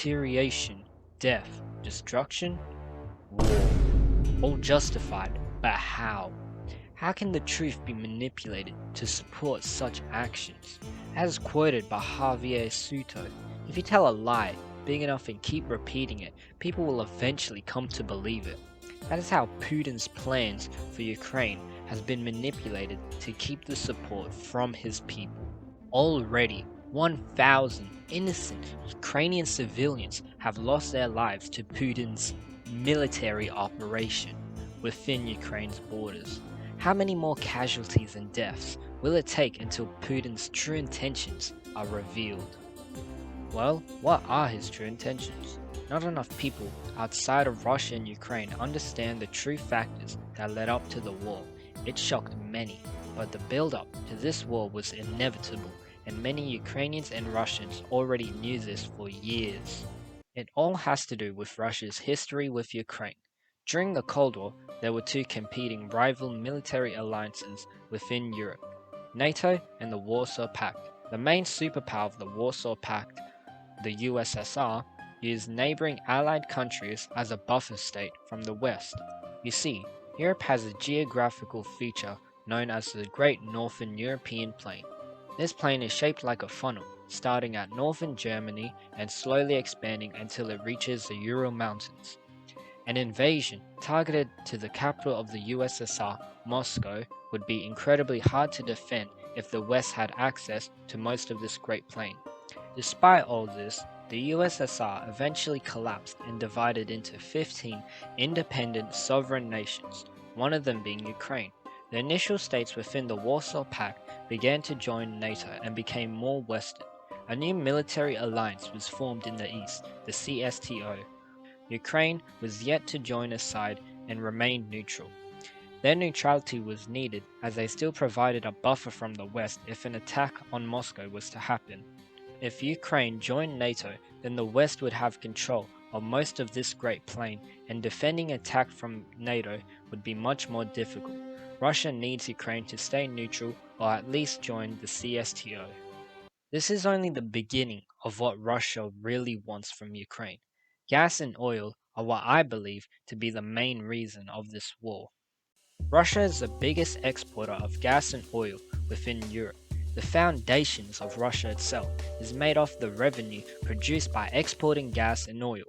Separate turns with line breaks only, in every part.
deterioration, death, destruction, war. All justified, but how? How can the truth be manipulated to support such actions? As quoted by Javier Suto, if you tell a lie big enough and keep repeating it, people will eventually come to believe it. That is how Putin's plans for Ukraine has been manipulated to keep the support from his people. Already, 1,000 innocent Ukrainian civilians have lost their lives to Putin's military operation within Ukraine's borders. How many more casualties and deaths will it take until Putin's true intentions are revealed? Well, what are his true intentions? Not enough people outside of Russia and Ukraine understand the true factors that led up to the war. It shocked many, but the build-up to this war was inevitable, and many Ukrainians and Russians already knew this for years. It all has to do with Russia's history with Ukraine. During the Cold War, there were two competing rival military alliances within Europe, NATO and the Warsaw Pact. The main superpower of the Warsaw Pact, the USSR, used neighboring Allied countries as a buffer state from the West. You see, Europe has a geographical feature known as the Great Northern European Plain. This plain is shaped like a funnel, starting at northern Germany and slowly expanding until it reaches the Ural Mountains. An invasion targeted to the capital of the USSR, Moscow, would be incredibly hard to defend if the West had access to most of this Great Plain. Despite all this, the USSR eventually collapsed and divided into 15 independent sovereign nations, one of them being Ukraine. The initial states within the Warsaw Pact began to join NATO and became more Western. A new military alliance was formed in the east, the CSTO. Ukraine was yet to join a side and remained neutral. Their neutrality was needed as they still provided a buffer from the west if an attack on Moscow was to happen. If Ukraine joined NATO, then the West would have control of most of this Great Plain, and defending attack from NATO would be much more difficult. Russia needs Ukraine to stay neutral or at least join the CSTO. This is only the beginning of what Russia really wants from Ukraine. Gas and oil are what I believe to be the main reason of this war. Russia is the biggest exporter of gas and oil within Europe. The foundations of Russia itself is made off the revenue produced by exporting gas and oil.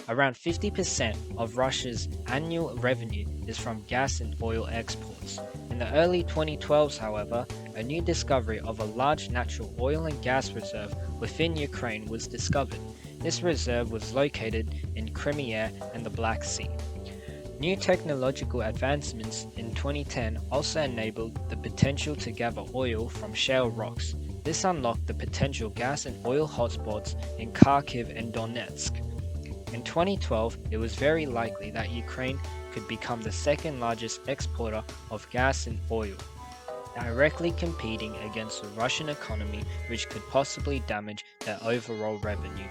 Around 50% of Russia's annual revenue is from gas and oil exports. In the early 2012s, however, a new discovery of a large natural oil and gas reserve within Ukraine was discovered. This reserve was located in Crimea and the Black Sea. New technological advancements in 2010 also enabled the potential to gather oil from shale rocks. This unlocked the potential gas and oil hotspots in Kharkiv and Donetsk. In 2012, it was very likely that Ukraine could become the second largest exporter of gas and oil, directly competing against the Russian economy, which could possibly damage their overall revenue.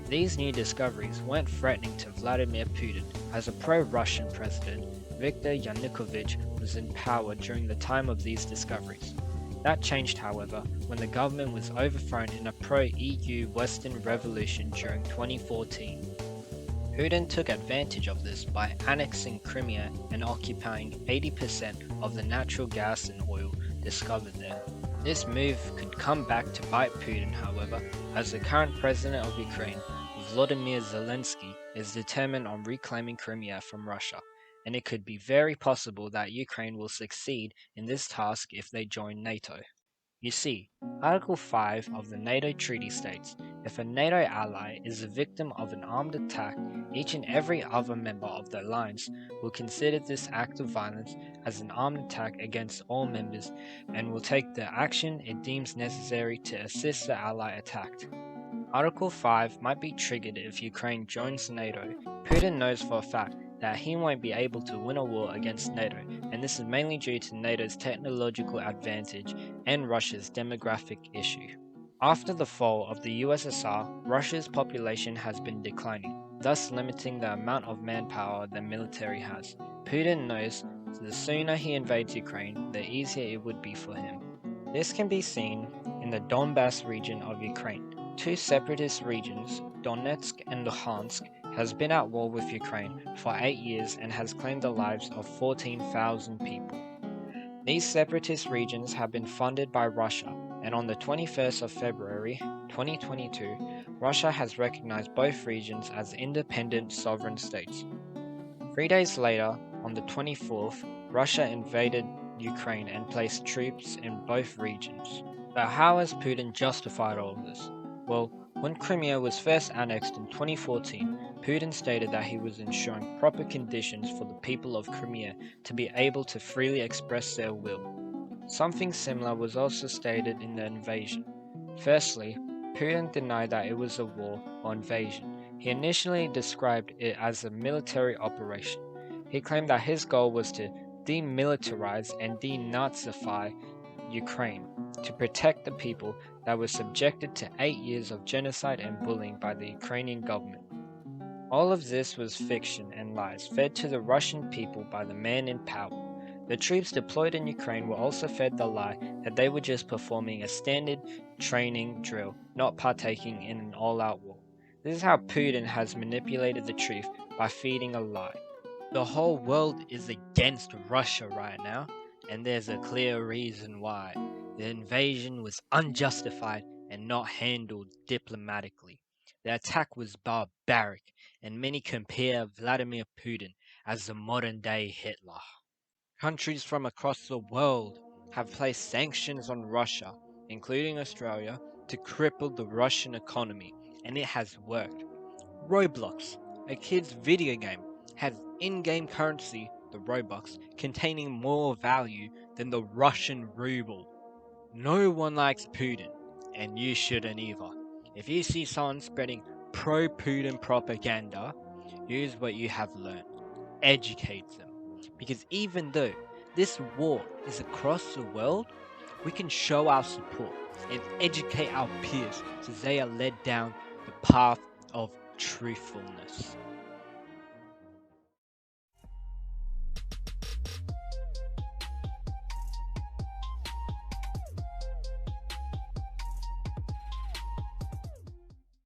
These new discoveries weren't threatening to Vladimir Putin, as a pro-Russian president, Viktor Yanukovych, was in power during the time of these discoveries. That changed, however, when the government was overthrown in a pro-EU Western revolution during 2014. Putin took advantage of this by annexing Crimea and occupying 80% of the natural gas and oil discovered there. This move could come back to bite Putin, however, as the current president of Ukraine, Volodymyr Zelensky, is determined on reclaiming Crimea from Russia, and it could be very possible that Ukraine will succeed in this task if they join NATO. You see, Article 5 of the NATO treaty states, if a NATO ally is a victim of an armed attack, each and every other member of the alliance will consider this act of violence as an armed attack against all members and will take the action it deems necessary to assist the ally attacked. Article 5 might be triggered if Ukraine joins NATO. Putin knows for a fact that he won't be able to win a war against NATO, and this is mainly due to NATO's technological advantage and Russia's demographic issue. After the fall of the USSR, Russia's population has been declining, thus limiting the amount of manpower the military has. Putin knows the sooner he invades Ukraine, the easier it would be for him. This can be seen in the Donbas region of Ukraine. Two separatist regions, Donetsk and Luhansk, has been at war with Ukraine for 8 years and has claimed the lives of 14,000 people. These separatist regions have been funded by Russia, and on the 21st of February 2022, Russia has recognized both regions as independent sovereign states. 3 days later, on the 24th, Russia invaded Ukraine and placed troops in both regions. But how has Putin justified all of this? Well, when Crimea was first annexed in 2014, Putin stated that he was ensuring proper conditions for the people of Crimea to be able to freely express their will. Something similar was also stated in the invasion. Firstly, Putin denied that it was a war or invasion. He initially described it as a military operation. He claimed that his goal was to demilitarize and denazify Ukraine, to protect the people that were subjected to 8 years of genocide and bullying by the Ukrainian government. All of this was fiction and lies fed to the Russian people by the man in power. The troops deployed in Ukraine were also fed the lie that they were just performing a standard training drill, not partaking in an all-out war. This is how Putin has manipulated the truth by feeding a lie. The whole world is against Russia right now, and there's a clear reason why. The invasion was unjustified and not handled diplomatically. The attack was barbaric, and many compare Vladimir Putin as the modern-day Hitler. Countries from across the world have placed sanctions on Russia, including Australia, to cripple the Russian economy, and it has worked. Roblox, a kid's video game, has in-game currency, the Robux, containing more value than the Russian ruble. No one likes Putin, and you shouldn't either. If you see someone spreading pro-Putin propaganda, use what you have learned. Educate them. Because even though this war is across the world, we can show our support and educate our peers so they are led down the path of truthfulness.